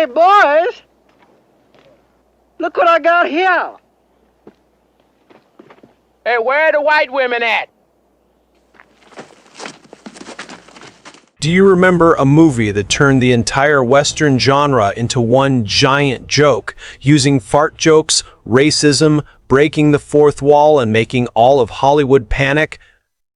Hey, boys! Look what I got here! Hey, where are the white women at? Do you remember a movie that turned the entire Western genre into one giant joke, using fart jokes, racism, breaking the fourth wall, and making all of Hollywood panic?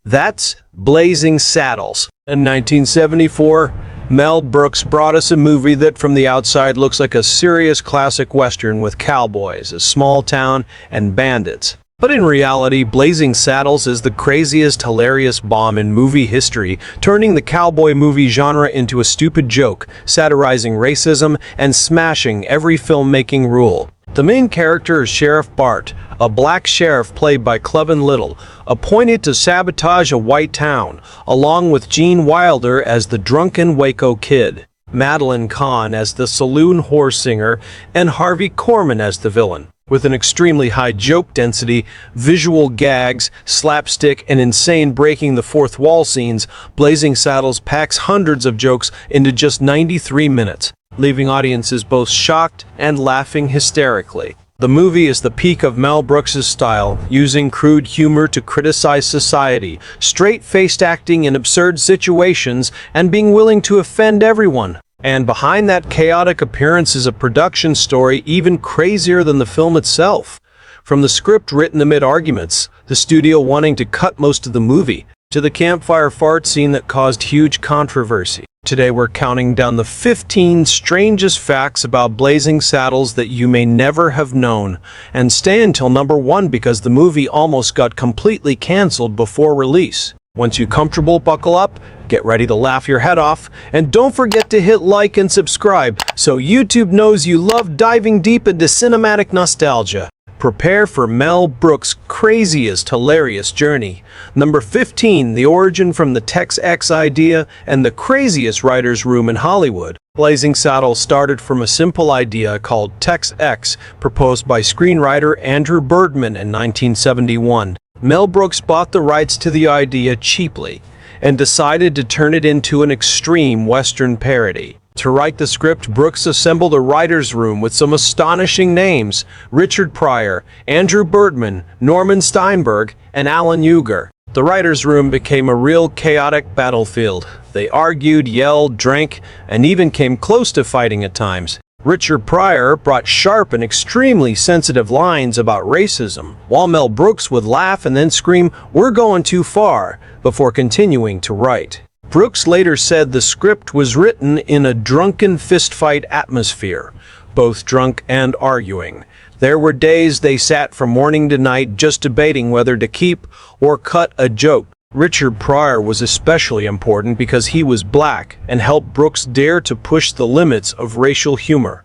That's Blazing Saddles. In 1974, Mel Brooks brought us a movie that from the outside looks like a serious classic Western with cowboys, a small town, and bandits. But in reality, Blazing Saddles is the craziest, hilarious bomb in movie history, turning the cowboy movie genre into a stupid joke, satirizing racism, and smashing every filmmaking rule. The main character is Sheriff Bart, a black sheriff played by Cleavon Little, appointed to sabotage a white town, along with Gene Wilder as the drunken Waco Kid, Madeline Kahn as the saloon whore singer, and Harvey Korman as the villain. With an extremely high joke density, visual gags, slapstick, and insane breaking the fourth wall scenes, Blazing Saddles packs hundreds of jokes into just 93 minutes, leaving audiences both shocked and laughing hysterically. The movie is the peak of Mel Brooks' style, using crude humor to criticize society, straight-faced acting in absurd situations, and being willing to offend everyone. And behind that chaotic appearance is a production story even crazier than the film itself. From the script written amid arguments, the studio wanting to cut most of the movie, to the campfire fart scene that caused huge controversy. Today we're counting down the 15 strangest facts about Blazing Saddles that you may never have known. And stay until number 1 because the movie almost got completely canceled before release. Once you're comfortable, buckle up, get ready to laugh your head off, and don't forget to hit like and subscribe so YouTube knows you love diving deep into cinematic nostalgia. Prepare for Mel Brooks' craziest, hilarious journey. Number 15, the origin from the Tex-X idea and the craziest writer's room in Hollywood. Blazing Saddles started from a simple idea called Tex-X, proposed by screenwriter Andrew Birdman in 1971. Mel Brooks bought the rights to the idea cheaply and decided to turn it into an extreme Western parody. To write the script, Brooks assembled a writer's room with some astonishing names: Richard Pryor, Andrew Birdman, Norman Steinberg, and Alan Euger. The writer's room became a real chaotic battlefield. They argued, yelled, drank, and even came close to fighting at times. Richard Pryor brought sharp and extremely sensitive lines about racism, while Mel Brooks would laugh and then scream, "We're going too far," before continuing to write. Brooks later said the script was written in a drunken fistfight atmosphere, both drunk and arguing. There were days they sat from morning to night just debating whether to keep or cut a joke. Richard Pryor was especially important because he was black and helped Brooks dare to push the limits of racial humor.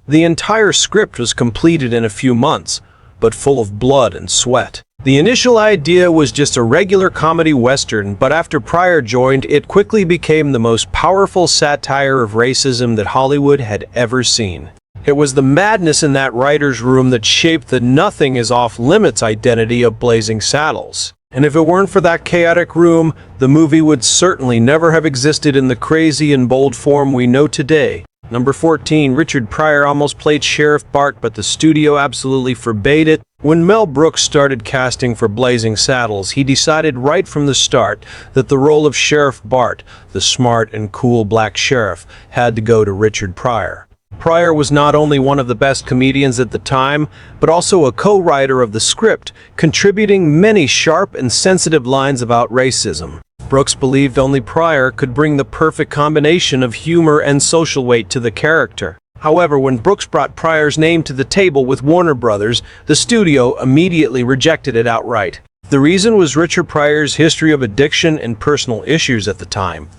The entire script was completed in a few months, but full of blood and sweat. The initial idea was just a regular comedy western, but after Pryor joined, it quickly became the most powerful satire of racism that Hollywood had ever seen. It was the madness in that writer's room that shaped the nothing is off limits identity of Blazing Saddles. And if it weren't for that chaotic room, the movie would certainly never have existed in the crazy and bold form we know today. Number 14, Richard Pryor almost played Sheriff Bart, but the studio absolutely forbade it. When Mel Brooks started casting for Blazing Saddles, he decided right from the start that the role of Sheriff Bart, the smart and cool black sheriff, had to go to Richard Pryor. Pryor was not only one of the best comedians at the time, but also a co-writer of the script, contributing many sharp and sensitive lines about racism. Brooks believed only Pryor could bring the perfect combination of humor and social weight to the character. However, when Brooks brought Pryor's name to the table with Warner Brothers, the studio immediately rejected it outright. The reason was Richard Pryor's history of addiction and personal issues at the time.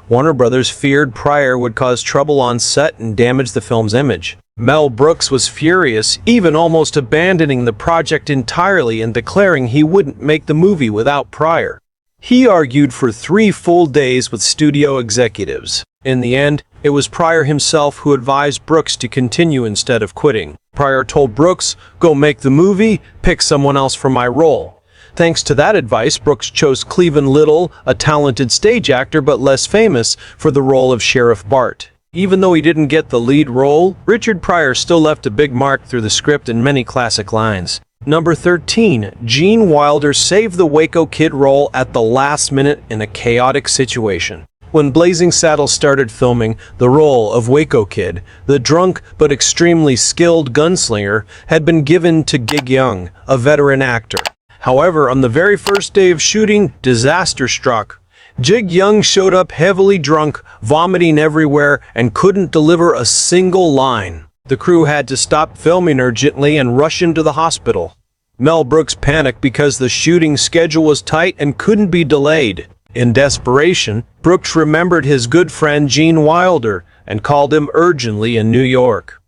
Warner Brothers feared Pryor would cause trouble on set and damage the film's image. Mel Brooks was furious, even almost abandoning the project entirely and declaring he wouldn't make the movie without Pryor. He argued for 3 full days with studio executives. In the end, it was Pryor himself who advised Brooks to continue instead of quitting. Pryor told Brooks, "Go make the movie, pick someone else for my role." Thanks to that advice, Brooks chose Cleavon Little, a talented stage actor but less famous, for the role of Sheriff Bart. Even though he didn't get the lead role, Richard Pryor still left a big mark through the script and many classic lines. Number 13. Gene Wilder saved the Waco Kid role at the last minute in a chaotic situation. When Blazing Saddles started filming, the role of Waco Kid, the drunk but extremely skilled gunslinger, had been given to Gig Young, a veteran actor. However, on the very first day of shooting, disaster struck. Gig Young showed up heavily drunk, vomiting everywhere, and couldn't deliver a single line. The crew had to stop filming urgently and rush into the hospital. Mel Brooks panicked because the shooting schedule was tight and couldn't be delayed. In desperation, Brooks remembered his good friend Gene Wilder and called him urgently in New York.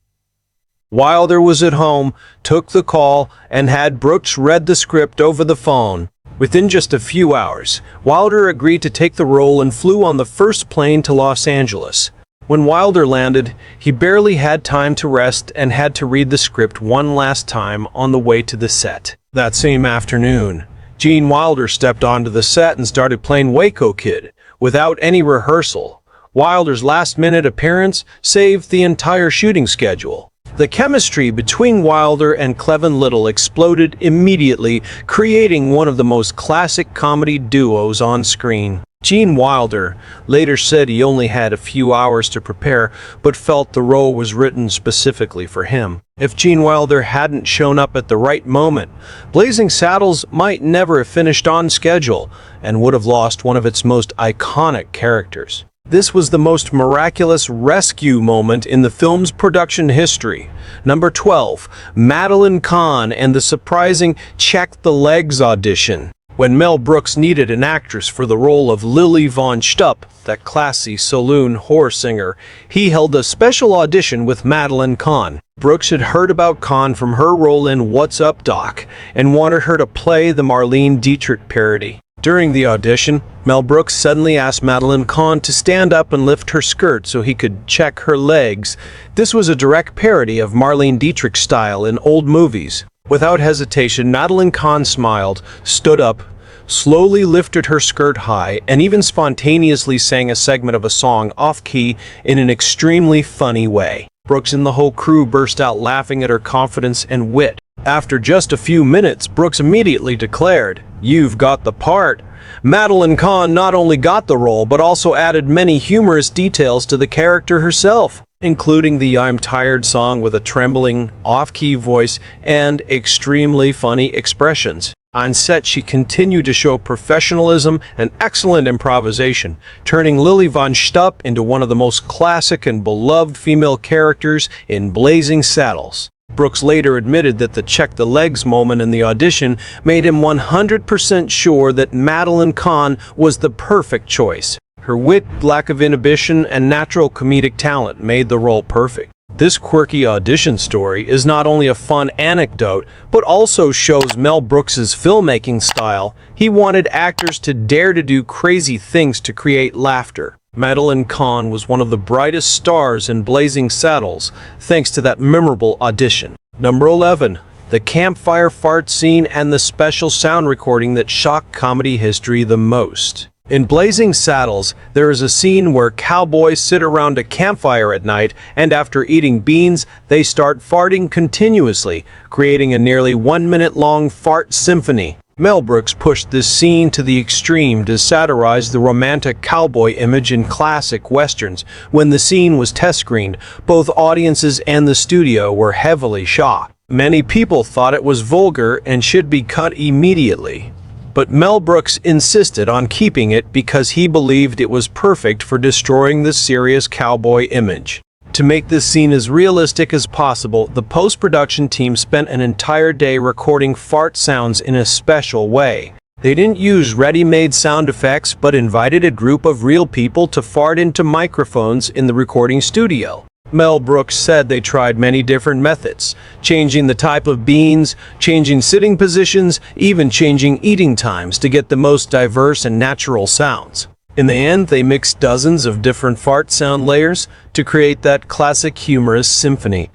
Wilder was at home, took the call, and had Brooks read the script over the phone. Within just a few hours, Wilder agreed to take the role and flew on the first plane to Los Angeles. When Wilder landed, he barely had time to rest and had to read the script one last time on the way to the set. That same afternoon, Gene Wilder stepped onto the set and started playing Waco Kid without any rehearsal. Wilder's last-minute appearance saved the entire shooting schedule. The chemistry between Wilder and Cleavon Little exploded immediately, creating one of the most classic comedy duos on screen. Gene Wilder later said he only had a few hours to prepare, but felt the role was written specifically for him. If Gene Wilder hadn't shown up at the right moment, Blazing Saddles might never have finished on schedule and would have lost one of its most iconic characters. This was the most miraculous rescue moment in the film's production history. Number 12. Madeline Kahn and the surprising Check the Legs audition. When Mel Brooks needed an actress for the role of Lily Von Stupp, that classy saloon whore singer, he held a special audition with Madeline Kahn. Brooks had heard about Kahn from her role in What's Up, Doc, and wanted her to play the Marlene Dietrich parody. During the audition, Mel Brooks suddenly asked Madeline Kahn to stand up and lift her skirt so he could check her legs. This was a direct parody of Marlene Dietrich's style in old movies. Without hesitation, Madeline Kahn smiled, stood up, slowly lifted her skirt high, and even spontaneously sang a segment of a song off-key in an extremely funny way. Brooks and the whole crew burst out laughing at her confidence and wit. After just a few minutes, Brooks immediately declared, "You've got the part." Madeline Kahn not only got the role, but also added many humorous details to the character herself, including the "I'm Tired" song with a trembling, off-key voice and extremely funny expressions. On set, she continued to show professionalism and excellent improvisation, turning Lily Von Stupp into one of the most classic and beloved female characters in Blazing Saddles. Brooks later admitted that the check the legs moment in the audition made him 100% sure that Madeline Kahn was the perfect choice. Her wit, lack of inhibition, and natural comedic talent made the role perfect. This quirky audition story is not only a fun anecdote, but also shows Mel Brooks's filmmaking style. He wanted actors to dare to do crazy things to create laughter. Madeline Kahn was one of the brightest stars in Blazing Saddles, thanks to that memorable audition. Number 11. The campfire fart scene and the special sound recording that shocked comedy history the most. In Blazing Saddles, there is a scene where cowboys sit around a campfire at night, and after eating beans, they start farting continuously, creating a nearly 1-minute-long fart symphony. Mel Brooks pushed this scene to the extreme to satirize the romantic cowboy image in classic westerns. When the scene was test-screened, both audiences and the studio were heavily shocked. Many people thought it was vulgar and should be cut immediately. But Mel Brooks insisted on keeping it because he believed it was perfect for destroying the serious cowboy image. To make this scene as realistic as possible, the post-production team spent an entire day recording fart sounds in a special way. They didn't use ready-made sound effects, but invited a group of real people to fart into microphones in the recording studio. Mel Brooks said they tried many different methods, changing the type of beans, changing sitting positions, even changing eating times to get the most diverse and natural sounds. In the end, they mixed dozens of different fart sound layers to create that classic humorous symphony.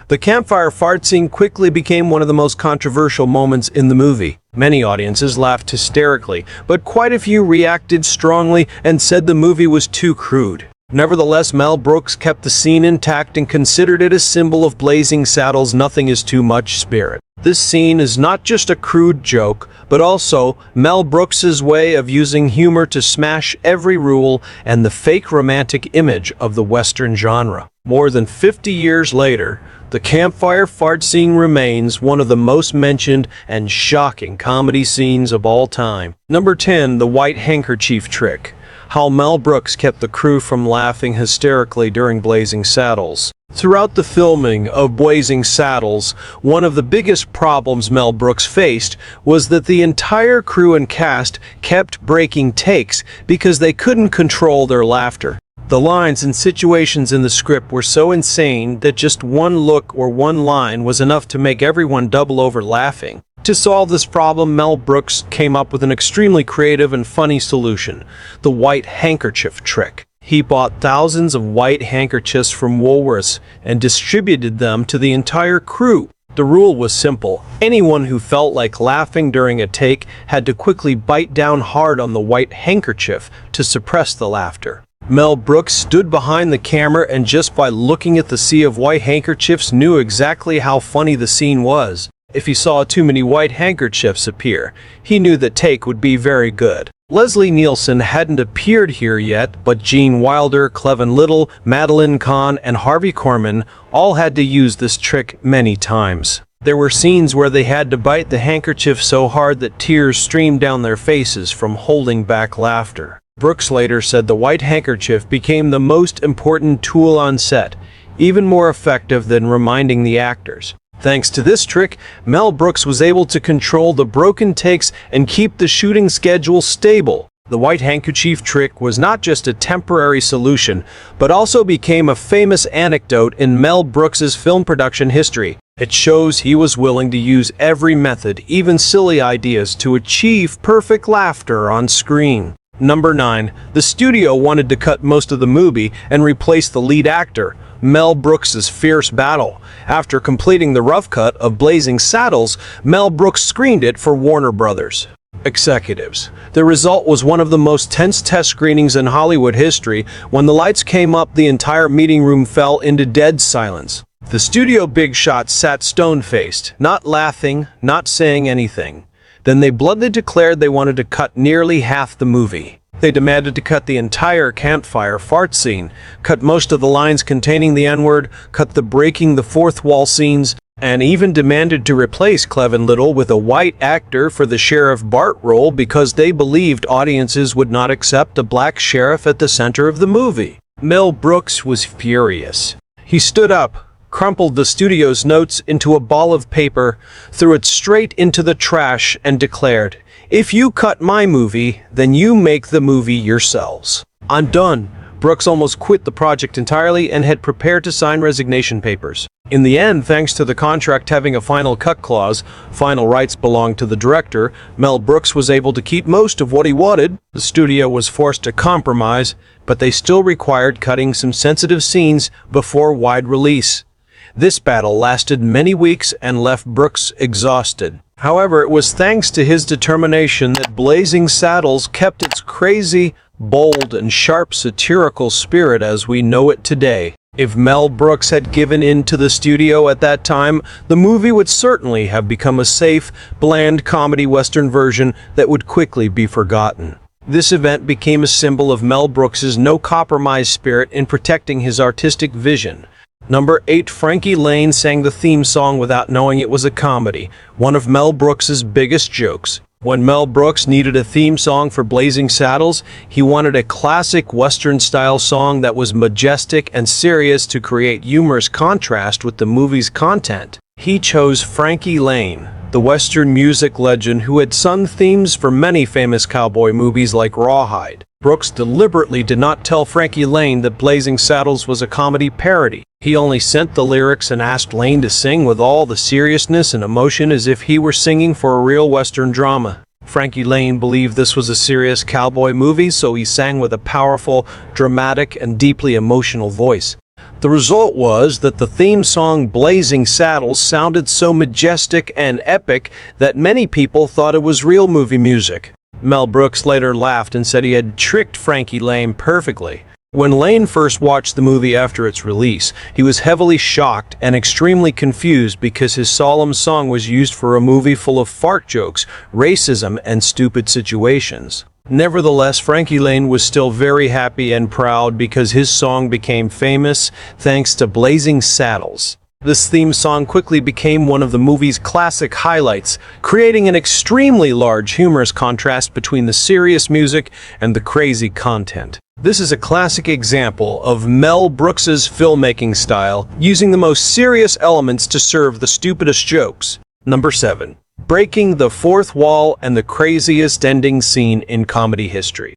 The campfire fart scene quickly became one of the most controversial moments in the movie. Many audiences laughed hysterically, but quite a few reacted strongly and said the movie was too crude. Nevertheless, Mel Brooks kept the scene intact and considered it a symbol of Blazing Saddles' nothing is too much spirit. This scene is not just a crude joke, but also Mel Brooks' way of using humor to smash every rule and the fake romantic image of the Western genre. More than 50 years later, the campfire fart scene remains one of the most mentioned and shocking comedy scenes of all time. Number 10. The white handkerchief trick. How Mel Brooks kept the crew from laughing hysterically during Blazing Saddles. Throughout the filming of Blazing Saddles, one of the biggest problems Mel Brooks faced was that the entire crew and cast kept breaking takes because they couldn't control their laughter. The lines and situations in the script were so insane that just one look or one line was enough to make everyone double over laughing. To solve this problem, Mel Brooks came up with an extremely creative and funny solution: the white handkerchief trick. He bought thousands of white handkerchiefs from Woolworths and distributed them to the entire crew. The rule was simple. Anyone who felt like laughing during a take had to quickly bite down hard on the white handkerchief to suppress the laughter. Mel Brooks stood behind the camera and just by looking at the sea of white handkerchiefs knew exactly how funny the scene was. If he saw too many white handkerchiefs appear, he knew the take would be very good. Leslie Nielsen hadn't appeared here yet, but Gene Wilder, Cleavon Little, Madeline Kahn, and Harvey Korman all had to use this trick many times. There were scenes where they had to bite the handkerchief so hard that tears streamed down their faces from holding back laughter. Brooks later said the white handkerchief became the most important tool on set, even more effective than reminding the actors. Thanks to this trick, Mel Brooks was able to control the broken takes and keep the shooting schedule stable. The white handkerchief trick was not just a temporary solution, but also became a famous anecdote in Mel Brooks' film production history. It shows he was willing to use every method, even silly ideas, to achieve perfect laughter on screen. Number 9. The studio wanted to cut most of the movie and replace the lead actor. Mel Brooks' fierce battle. After completing the rough cut of Blazing Saddles, Mel Brooks screened it for Warner Brothers executives. The result was one of the most tense test screenings in Hollywood history. When the lights came up, the entire meeting room fell into dead silence. The studio big shots sat stone-faced, not laughing, not saying anything. Then they bluntly declared they wanted to cut nearly half the movie. They demanded to cut the entire campfire fart scene, cut most of the lines containing the N-word, cut the breaking the fourth wall scenes, and even demanded to replace Cleavon Little with a white actor for the Sheriff Bart role because they believed audiences would not accept a black sheriff at the center of the movie. Mel Brooks was furious. He stood up, crumpled the studio's notes into a ball of paper, threw it straight into the trash, and declared, "If you cut my movie, then you make the movie yourselves. I'm done." Brooks almost quit the project entirely and had prepared to sign resignation papers. In the end, thanks to the contract having a final cut clause, final rights belonged to the director, Mel Brooks was able to keep most of what he wanted. The studio was forced to compromise, but they still required cutting some sensitive scenes before wide release. This battle lasted many weeks and left Brooks exhausted. However, it was thanks to his determination that Blazing Saddles kept its crazy, bold, and sharp satirical spirit as we know it today. If Mel Brooks had given in to the studio at that time, the movie would certainly have become a safe, bland comedy western version that would quickly be forgotten. This event became a symbol of Mel Brooks' no-compromise spirit in protecting his artistic vision. Number 8. Frankie Laine sang the theme song without knowing it was a comedy, one of Mel Brooks' biggest jokes. When Mel Brooks needed a theme song for Blazing Saddles, he wanted a classic Western-style song that was majestic and serious to create humorous contrast with the movie's content. He chose Frankie Laine, the Western music legend who had sung themes for many famous cowboy movies like Rawhide. Brooks deliberately did not tell Frankie Laine that Blazing Saddles was a comedy parody. He only sent the lyrics and asked Laine to sing with all the seriousness and emotion as if he were singing for a real Western drama. Frankie Laine believed this was a serious cowboy movie, so he sang with a powerful, dramatic, and deeply emotional voice. The result was that the theme song Blazing Saddles sounded so majestic and epic that many people thought it was real movie music. Mel Brooks later laughed and said he had tricked Frankie Laine perfectly. When Lane first watched the movie after its release, he was heavily shocked and extremely confused because his solemn song was used for a movie full of fart jokes, racism, and stupid situations. Nevertheless, Frankie Lane was still very happy and proud because his song became famous thanks to Blazing Saddles. This theme song quickly became one of the movie's classic highlights, creating an extremely large humorous contrast between the serious music and the crazy content. This is a classic example of Mel Brooks's filmmaking style, using the most serious elements to serve the stupidest jokes. Number 7. Breaking the fourth wall and the craziest ending scene in comedy history.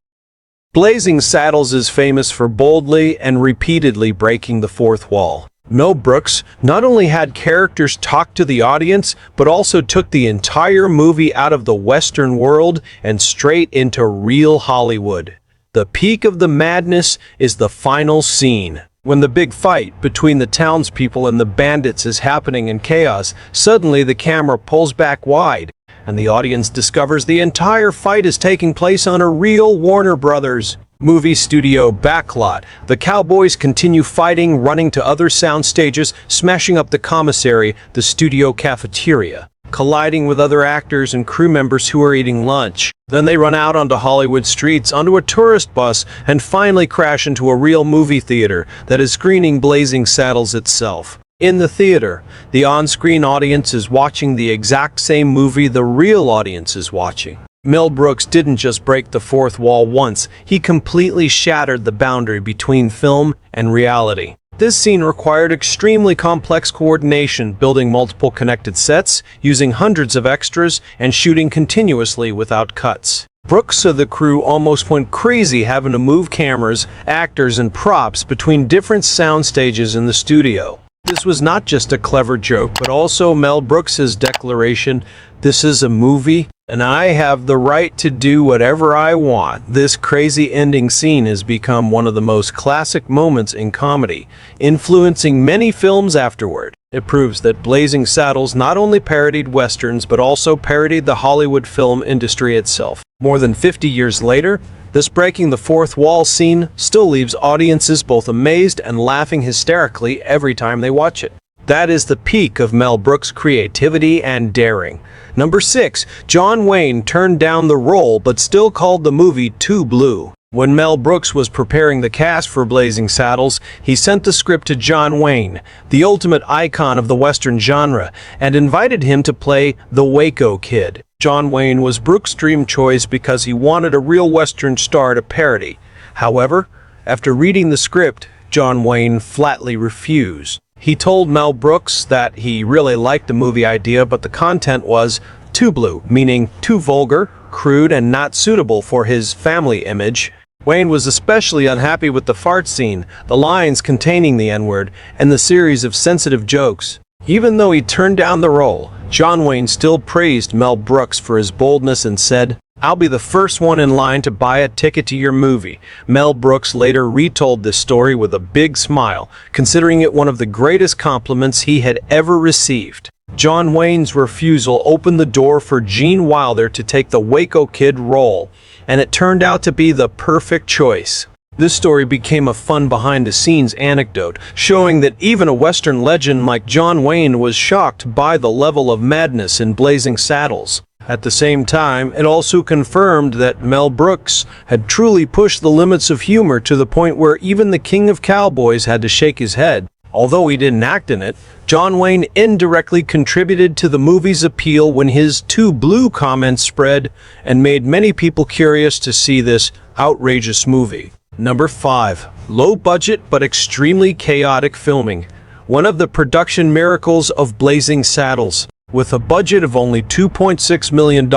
Blazing Saddles is famous for boldly and repeatedly breaking the fourth wall. Mel Brooks not only had characters talk to the audience, but also took the entire movie out of the Western world and straight into real Hollywood. The peak of the madness is the final scene. When the big fight between the townspeople and the bandits is happening in chaos, suddenly the camera pulls back wide, and the audience discovers the entire fight is taking place on a real Warner Brothers movie studio backlot. The cowboys continue fighting, running to other sound stages, smashing up the commissary, the studio cafeteria, colliding with other actors and crew members who are eating lunch. Then they run out onto Hollywood streets, onto a tourist bus, and finally crash into a real movie theater that is screening Blazing Saddles itself. In the theater, the on-screen audience is watching the exact same movie the real audience is watching. Mel Brooks didn't just break the fourth wall once, he completely shattered the boundary between film and reality. This scene required extremely complex coordination, building multiple connected sets, using hundreds of extras, and shooting continuously without cuts. Brooks and the crew almost went crazy having to move cameras, actors, and props between different sound stages in the studio. This was not just a clever joke, but also Mel Brooks's declaration, "This is a movie, and I have the right to do whatever I want." This crazy ending scene has become one of the most classic moments in comedy, influencing many films afterward. It proves that Blazing Saddles not only parodied westerns, but also parodied the Hollywood film industry itself. More than 50 years later, this breaking the fourth wall scene still leaves audiences both amazed and laughing hysterically every time they watch it. That is the peak of Mel Brooks' creativity and daring. Number 6. John Wayne turned down the role but still called the movie too blue. When Mel Brooks was preparing the cast for Blazing Saddles, he sent the script to John Wayne, the ultimate icon of the Western genre, and invited him to play the Waco Kid. John Wayne was Brooks' dream choice because he wanted a real Western star to parody. However, after reading the script, John Wayne flatly refused. He told Mel Brooks that he really liked the movie idea, but the content was too blue, meaning too vulgar, crude, and not suitable for his family image. Wayne was especially unhappy with the fart scene, the lines containing the N-word, and the series of sensitive jokes. Even though he turned down the role, John Wayne still praised Mel Brooks for his boldness and said, "I'll be the first one in line to buy a ticket to your movie." Mel Brooks later retold this story with a big smile, considering it one of the greatest compliments he had ever received. John Wayne's refusal opened the door for Gene Wilder to take the Waco Kid role, and it turned out to be the perfect choice. This story became a fun behind-the-scenes anecdote, showing that even a Western legend like John Wayne was shocked by the level of madness in Blazing Saddles. At the same time, it also confirmed that Mel Brooks had truly pushed the limits of humor to the point where even the king of cowboys had to shake his head. Although he didn't act in it, John Wayne indirectly contributed to the movie's appeal when his "too blue" comments spread and made many people curious to see this outrageous movie. Number 5. Low budget but extremely chaotic filming. One of the production miracles of Blazing Saddles. With a budget of only $2.6 million,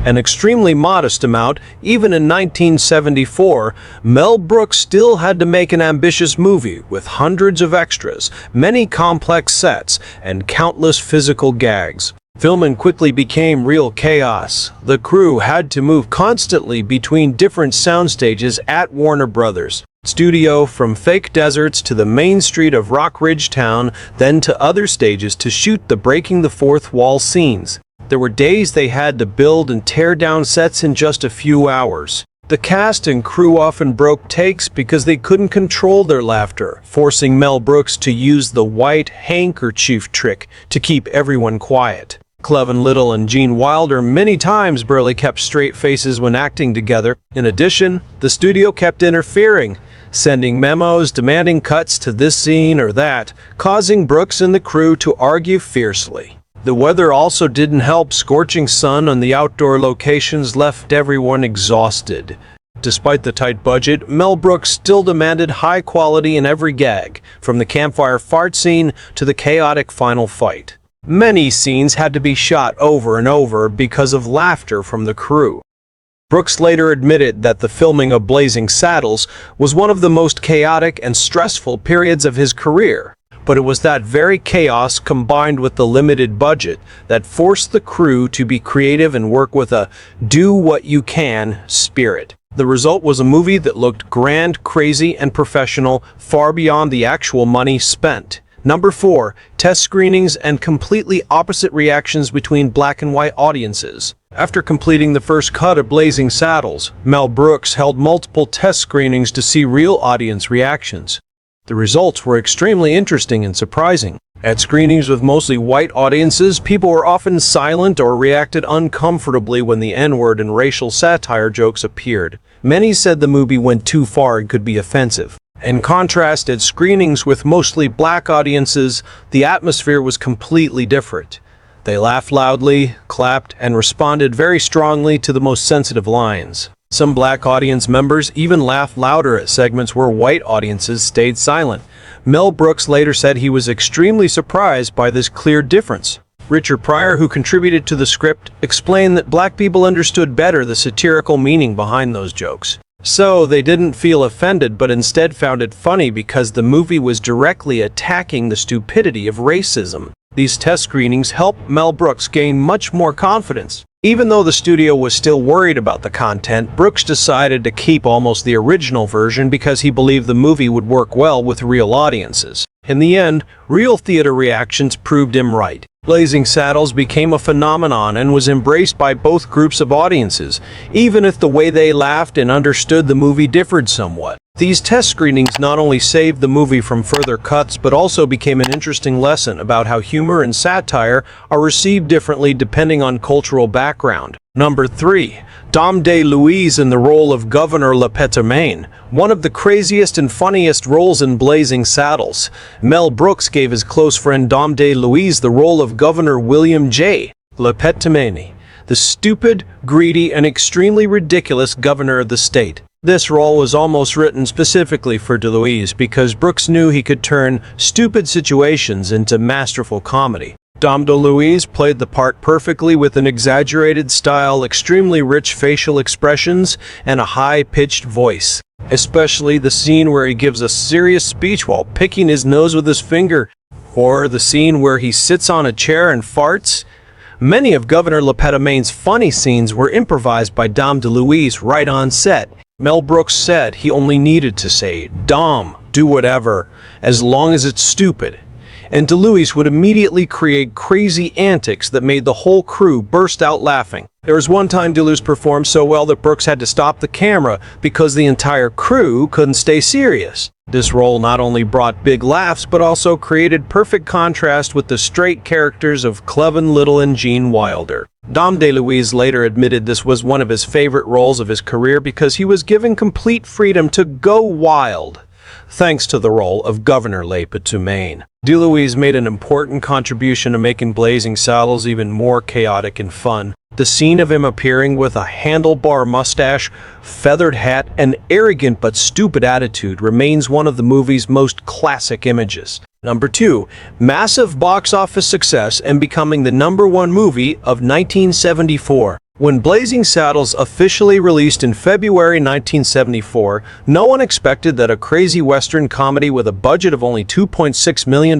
an extremely modest amount, even in 1974, Mel Brooks still had to make an ambitious movie with hundreds of extras, many complex sets, and countless physical gags. Filming quickly became real chaos. The crew had to move constantly between different sound stages at Warner Brothers studio, from fake deserts to the main street of Rock Ridge Town, then to other stages to shoot the breaking the fourth wall scenes. There were days they had to build and tear down sets in just a few hours. The cast and crew often broke takes because they couldn't control their laughter, forcing Mel Brooks to use the white handkerchief trick to keep everyone quiet. Cleavon Little and Gene Wilder many times barely kept straight faces when acting together. In addition, the studio kept interfering, sending memos demanding cuts to this scene or that, causing Brooks and the crew to argue fiercely. The weather also didn't help. Scorching sun on the outdoor locations left everyone exhausted. Despite the tight budget, Mel Brooks still demanded high quality in every gag, from the campfire fart scene to the chaotic final fight. Many scenes had to be shot over and over because of laughter from the crew. Brooks later admitted that the filming of Blazing Saddles was one of the most chaotic and stressful periods of his career. But it was that very chaos combined with the limited budget that forced the crew to be creative and work with a do-what-you-can spirit. The result was a movie that looked grand, crazy, and professional, far beyond the actual money spent. Number 4. Test screenings and completely opposite reactions between black and white audiences. After completing the first cut of Blazing Saddles, Mel Brooks held multiple test screenings to see real audience reactions. The results were extremely interesting and surprising. At screenings with mostly white audiences, people were often silent or reacted uncomfortably when the N-word and racial satire jokes appeared. Many said the movie went too far and could be offensive. In contrast, at screenings with mostly black audiences, the atmosphere was completely different. They laughed loudly, clapped, and responded very strongly to the most sensitive lines. Some black audience members even laughed louder at segments where white audiences stayed silent. Mel Brooks later said he was extremely surprised by this clear difference. Richard Pryor, who contributed to the script, explained that black people understood better the satirical meaning behind those jokes. So they didn't feel offended, but instead found it funny because the movie was directly attacking the stupidity of racism. These test screenings helped Mel Brooks gain much more confidence. Even though the studio was still worried about the content, Brooks decided to keep almost the original version because he believed the movie would work well with real audiences. In the end, real theater reactions proved him right. Blazing Saddles became a phenomenon and was embraced by both groups of audiences, even if the way they laughed and understood the movie differed somewhat. These test screenings not only saved the movie from further cuts, but also became an interesting lesson about how humor and satire are received differently depending on cultural background. Number 3. Dom DeLuise in the role of Governor Maine. One of the craziest and funniest roles in Blazing Saddles. Mel Brooks gave his close friend Dom DeLuise the role of Governor William J. Maine, the stupid, greedy, and extremely ridiculous governor of the state. This role was almost written specifically for DeLuise because Brooks knew he could turn stupid situations into masterful comedy. Dom DeLuise played the part perfectly with an exaggerated style, extremely rich facial expressions, and a high-pitched voice. Especially the scene where he gives a serious speech while picking his nose with his finger, or the scene where he sits on a chair and farts. Many of Governor Maine's funny scenes were improvised by Dom DeLuise right on set. Mel Brooks said he only needed to say, "Dom, do whatever, as long as it's stupid." And DeLuise would immediately create crazy antics that made the whole crew burst out laughing. There was one time DeLuise performed so well that Brooks had to stop the camera because the entire crew couldn't stay serious. This role not only brought big laughs, but also created perfect contrast with the straight characters of Cleavon Little and Gene Wilder. Dom DeLuise later admitted this was one of his favorite roles of his career because he was given complete freedom to go wild, thanks to the role of Governor Maine. DeLuise made an important contribution to making Blazing Saddles even more chaotic and fun. The scene of him appearing with a handlebar mustache, feathered hat, and arrogant but stupid attitude remains one of the movie's most classic images. Number 2. Massive box office success and becoming the #1 movie of 1974. When Blazing Saddles officially released in February 1974, no one expected that a crazy Western comedy with a budget of only $2.6 million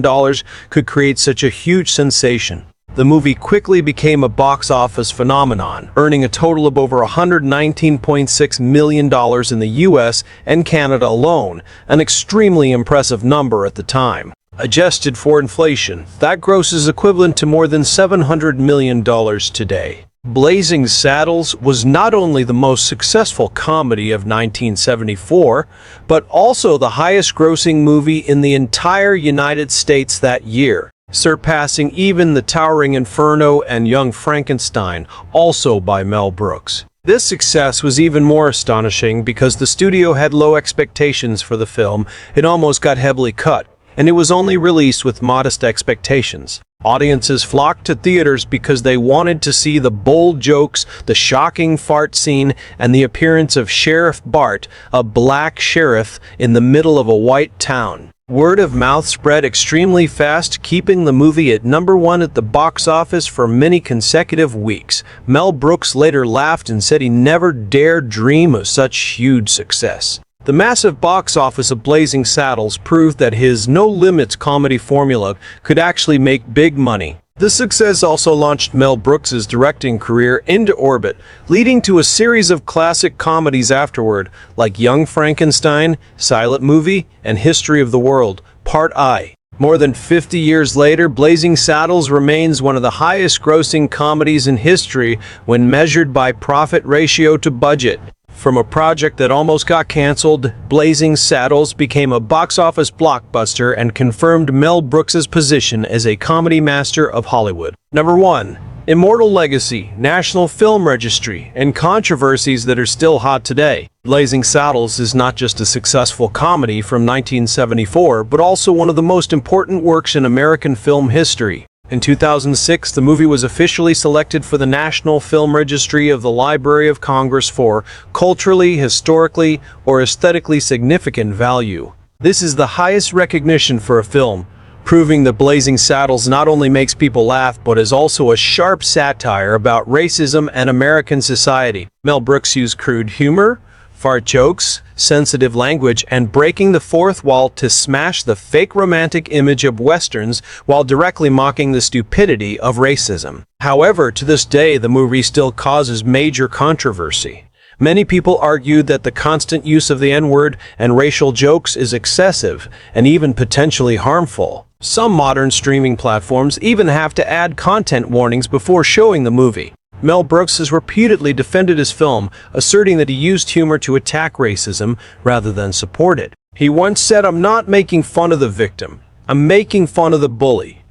could create such a huge sensation. The movie quickly became a box office phenomenon, earning a total of over $119.6 million in the US and Canada alone, an extremely impressive number at the time. Adjusted for inflation, that gross is equivalent to more than $700 million today. Blazing Saddles was not only the most successful comedy of 1974, but also the highest-grossing movie in the entire United States that year, surpassing even The Towering Inferno and Young Frankenstein, also by Mel Brooks. This success was even more astonishing because the studio had low expectations for the film. It almost got heavily cut, and it was only released with modest expectations. Audiences flocked to theaters because they wanted to see the bold jokes, the shocking fart scene, and the appearance of Sheriff Bart, a black sheriff in the middle of a white town. Word of mouth spread extremely fast, keeping the movie at #1 at the box office for many consecutive weeks. Mel Brooks later laughed and said he never dared dream of such huge success. The massive box office of Blazing Saddles proved that his no-limits comedy formula could actually make big money. This success also launched Mel Brooks's directing career into orbit, leading to a series of classic comedies afterward, like Young Frankenstein, Silent Movie, and History of the World, Part I. More than 50 years later, Blazing Saddles remains one of the highest-grossing comedies in history when measured by profit ratio to budget. From a project that almost got canceled, Blazing Saddles became a box office blockbuster and confirmed Mel Brooks's position as a comedy master of Hollywood. Number 1. Immortal legacy, National Film Registry, and controversies that are still hot today. Blazing Saddles is not just a successful comedy from 1974, but also one of the most important works in American film history. In 2006, the movie was officially selected for the National Film Registry of the Library of Congress for culturally, historically, or aesthetically significant value. This is the highest recognition for a film, proving that Blazing Saddles not only makes people laugh, but is also a sharp satire about racism and American society. Mel Brooks used crude humor, fart jokes, sensitive language, and breaking the fourth wall to smash the fake romantic image of Westerns while directly mocking the stupidity of racism. However, to this day, the movie still causes major controversy. Many people argue that the constant use of the N-word and racial jokes is excessive and even potentially harmful. Some modern streaming platforms even have to add content warnings before showing the movie. Mel Brooks has repeatedly defended his film, asserting that he used humor to attack racism rather than support it. He once said, "I'm not making fun of the victim. I'm making fun of the bully."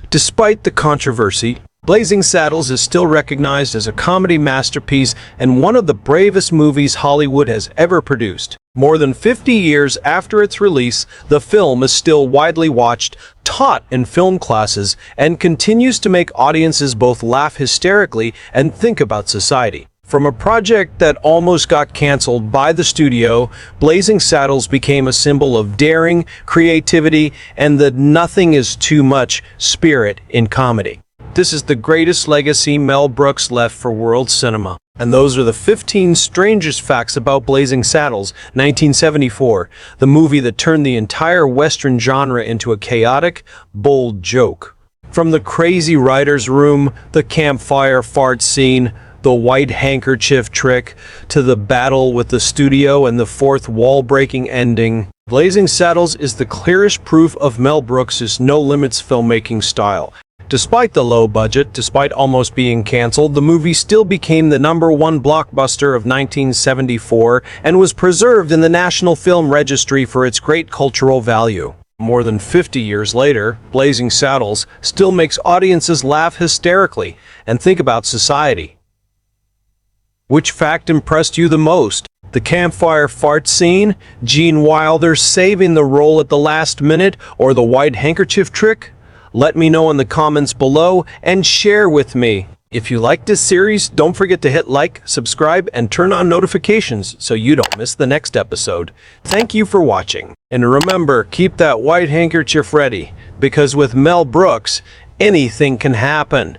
Despite the controversy, Blazing Saddles is still recognized as a comedy masterpiece and one of the bravest movies Hollywood has ever produced. More than 50 years after its release, the film is still widely watched, taught in film classes, and continues to make audiences both laugh hysterically and think about society. From a project that almost got canceled by the studio, Blazing Saddles became a symbol of daring, creativity, and the nothing is too much spirit in comedy. This is the greatest legacy Mel Brooks left for world cinema. And those are the 15 strangest facts about Blazing Saddles, 1974, the movie that turned the entire Western genre into a chaotic, bold joke. From the crazy writer's room, the campfire fart scene, the white handkerchief trick, to the battle with the studio and the fourth wall-breaking ending, Blazing Saddles is the clearest proof of Mel Brooks' no-limits filmmaking style. Despite the low budget, despite almost being canceled, the movie still became the #1 blockbuster of 1974 and was preserved in the National Film Registry for its great cultural value. More than 50 years later, Blazing Saddles still makes audiences laugh hysterically and think about society. Which fact impressed you the most? The campfire fart scene, Gene Wilder saving the role at the last minute, or the white handkerchief trick? Let me know in the comments below and share with me. If you like this series, don't forget to hit like, subscribe, and turn on notifications so you don't miss the next episode. Thank you for watching. And remember, keep that white handkerchief ready, because with Mel Brooks, anything can happen.